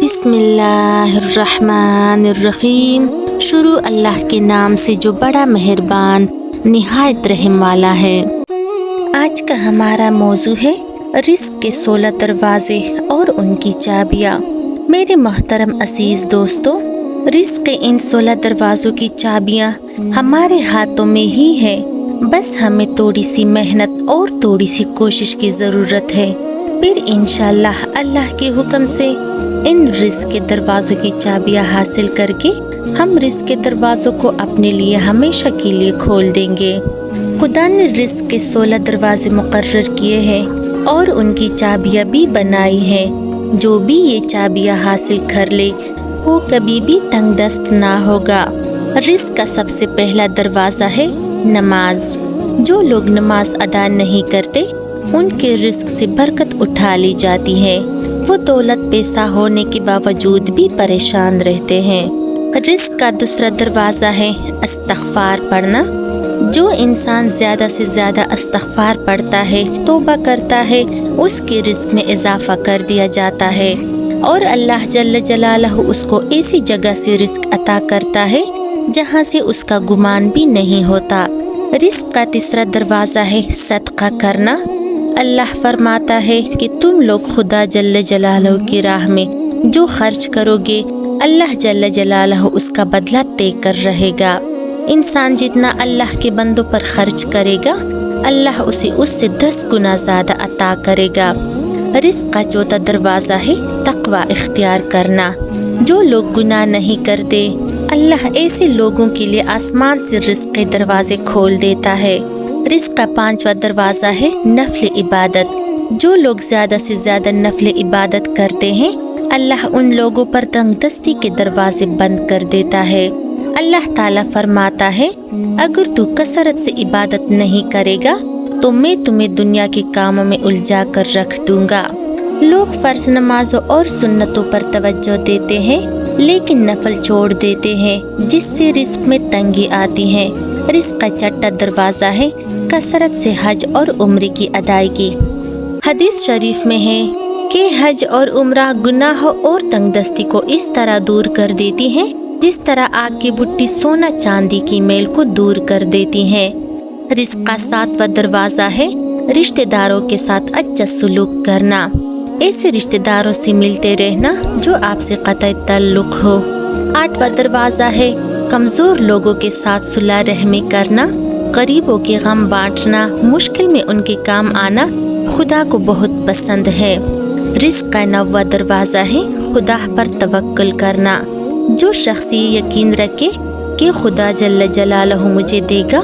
बिस्मिल्लाहिर्रहमानिर्रहीम। शुरू अल्लाह के नाम से जो बड़ा मेहरबान निहायत रहम वाला है। आज का हमारा मौजू है रिस्क के 16 दरवाजे और उनकी चाबियाँ। मेरे मोहतरम अजीज दोस्तों, रिस्क के इन 16 दरवाज़ों की चाबियाँ हमारे हाथों में ही है। बस हमें थोड़ी सी मेहनत और थोड़ी सी कोशिश की ज़रूरत है। फिर इंशाअल्लाह अल्लाह के हुक्म से इन रिस्क के दरवाज़ों की चाबियाँ हासिल करके हम रिस्क के दरवाज़ों को अपने लिए हमेशा के लिए खोल देंगे। खुदा ने रिस्क के 16 दरवाजे मुकर्रर किए हैं और उनकी चाबियाँ भी बनाई हैं। जो भी ये चाबियाँ हासिल कर ले वो कभी भी तंगदस्त ना होगा। रिस्क का सबसे पहला दरवाज़ा है नमाज। जो लोग नमाज अदा नहीं करते उनके रिस्क से बरकत उठा ली जाती है। वो दौलत पैसा होने के बावजूद भी परेशान रहते हैं। रिस्क का दूसरा दरवाज़ा है इस्तिग़फ़ार पढ़ना। जो इंसान ज़्यादा से ज़्यादा इस्तिग़फ़ार पढ़ता है, तौबा करता है, उसके रिस्क में इजाफ़ा कर दिया जाता है और अल्लाह जल्ल जलालहू उसको ऐसी जगह से रिस्क अता करता है जहाँ से उसका गुमान भी नहीं होता। रिस्क का तीसरा दरवाज़ा है सदका करना। अल्लाह फरमाता है कि तुम लोग खुदा जल्ल जलालहू की राह में जो खर्च करोगे अल्लाह जल्ल जलालहू उसका बदला तय कर रहेगा। इंसान जितना अल्लाह के बंदों पर खर्च करेगा अल्लाह उसे उससे 10 गुना ज़्यादा अता करेगा। रिस्क का चौथा दरवाज़ा है तक़वा इख्तियार करना। जो लोग गुनाह नहीं करते अल्लाह ऐसे लोगों के लिए आसमान से रिस्क के दरवाजे खोल देता है। रिस्क का पांचवा दरवाज़ा है नफल इबादत। जो लोग ज़्यादा से ज़्यादा नफल इबादत करते हैं अल्लाह उन लोगों पर तंगदस्ती के दरवाजे बंद कर देता है। अल्लाह ताला फरमाता है, अगर तू कसरत से इबादत नहीं करेगा तो मैं तुम्हें दुनिया के कामों में उलझा कर रख दूंगा। लोग फ़र्ज नमाजों और सुन्नतों पर तवज्जो देते हैं लेकिन नफल छोड़ देते हैं, जिससे रिस्क में तंगी आती है। रिस्क का छठा दरवाज़ा है कसरत से हज और उम्र की अदायगी। हदीस शरीफ में है कि हज और उम्रा गुनाह और तंगदस्ती को इस तरह दूर कर देती हैं जिस तरह आग की बुट्टी सोना चांदी की मेल को दूर कर देती है। रिस्क का सातवां दरवाज़ा है रिश्तेदारों के साथ अच्छा सलूक करना। ऐसे रिश्तेदारों से मिलते रहना जो आपसे क़तई ताल्लुक़ हो। आठवां दरवाज़ा है कमज़ोर लोगों के साथ सुलह रहमी करना। गरीबों के गम बांटना, मुश्किल में उनके काम आना खुदा को बहुत पसंद है। रिस्क का 9वां दरवाज़ा है खुदा पर तवक्कुल करना। जो शख्स ये यकीन रखे कि खुदा जल्ल जलालहू मुझे देगा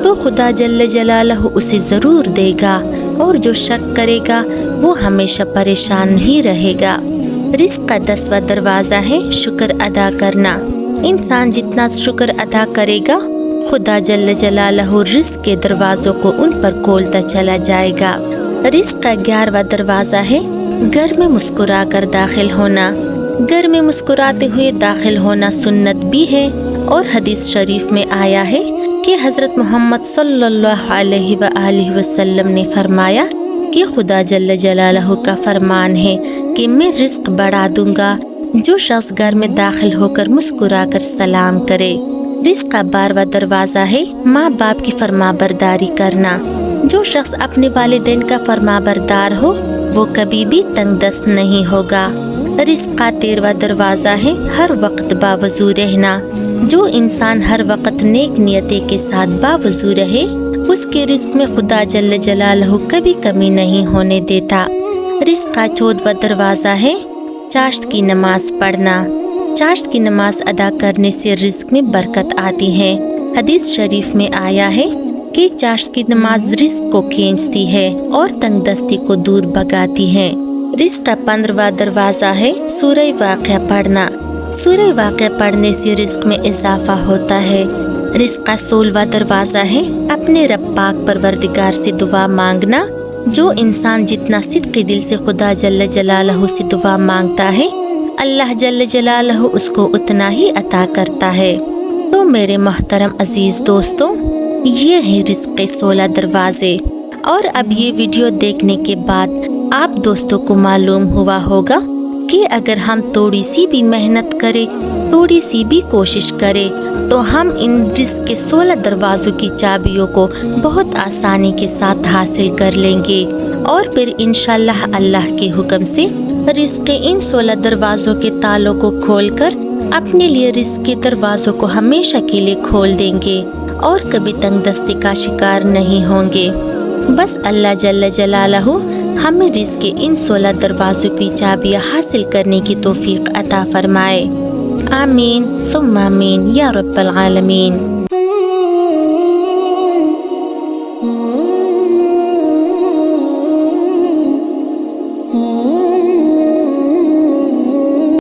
तो खुदा जल्ल जलालहू उसे ज़रूर देगा, और जो शक करेगा वो हमेशा परेशान ही रहेगा। रिस्क का 10वां दरवाज़ा है शुक्र अदा करना। इंसान जितना शुक्र अदा करेगा खुदा जल्ल जलालहू रिस्क के दरवाज़ों को उन पर खोलता चला जाएगा। रिस्क का 11वां दरवाज़ा है घर में मुस्कुरा कर दाखिल होना। घर में मुस्कुराते हुए दाखिल होना सुन्नत भी है और हदीस शरीफ में आया है कि हज़रत मोहम्मद सल्लल्लाहु अलैहि वसल्लम ने फरमाया कि खुदा जल्ल जलालहू का फरमान है कि मैं रिस्क बढ़ा दूंगा जो शख्स घर में दाखिल होकर मुस्कुरा कर सलाम करे। रिस्क का 12वां दरवाज़ा है माँ बाप की फरमाबरदारी करना। जो शख्स अपने वालिदैन का फरमाबरदार हो वो कभी भी तंगदस्त नहीं होगा। रिस्क का 13वां दरवाज़ा है हर वक्त बावजू रहना। जो इंसान हर वक्त नेक नियते के साथ बावजू रहे उसके रिस्क में खुदा जल्ल जलालहू कभी कमी नहीं होने देता। रिस्क का 14वां दरवाज़ा है चाश्त की नमाज पढ़ना। चाश्त की नमाज अदा करने से रिस्क में बरकत आती है। हदीस शरीफ में आया है कि चाश्त की नमाज रिस्क को खींचती है और तंगदस्ती को दूर भगाती है। रिस्क का 15वां दरवाज़ा है सूरह वाक़िया पढ़ना। सूरह वाक़िया पढ़ने से रिस्क में इजाफा होता है। रिस्क का 16वां दरवाज़ा है अपने रब पाक परवरदिगार से दुआ मांगना। जो इंसान जितना सिद्क़ी दिल से खुदा जल्ल जलालहू से दुआ मांगता है अल्लाह जल्ल जलालहू उसको उतना ही अता करता है। तो मेरे मोहतरम अजीज़ दोस्तों, ये है रिस्क के 16 दरवाजे। और अब ये वीडियो देखने के बाद आप दोस्तों को मालूम हुआ होगा کہ اگر ہم تھوڑی سی بھی محنت کریں، تھوڑی سی بھی کوشش کریں تو ہم ان رزق کے 16 دروازوں کی چابیوں کو بہت آسانی کے ساتھ حاصل کر لیں گے، اور پھر انشاءاللہ اللہ کے حکم سے رزق کے ان 16 دروازوں کے تالوں کو کھول کر اپنے لیے رزق کے دروازوں کو ہمیشہ کے لیے کھول دیں گے اور کبھی تنگ دستی کا شکار نہیں ہوں گے۔ بس اللہ جل جلالہ ہمیں رزق کے ان 16 دروازوں کی چابیاں حاصل کرنے کی توفیق عطا فرمائے۔ آمین ثم آمین یا رب العالمین۔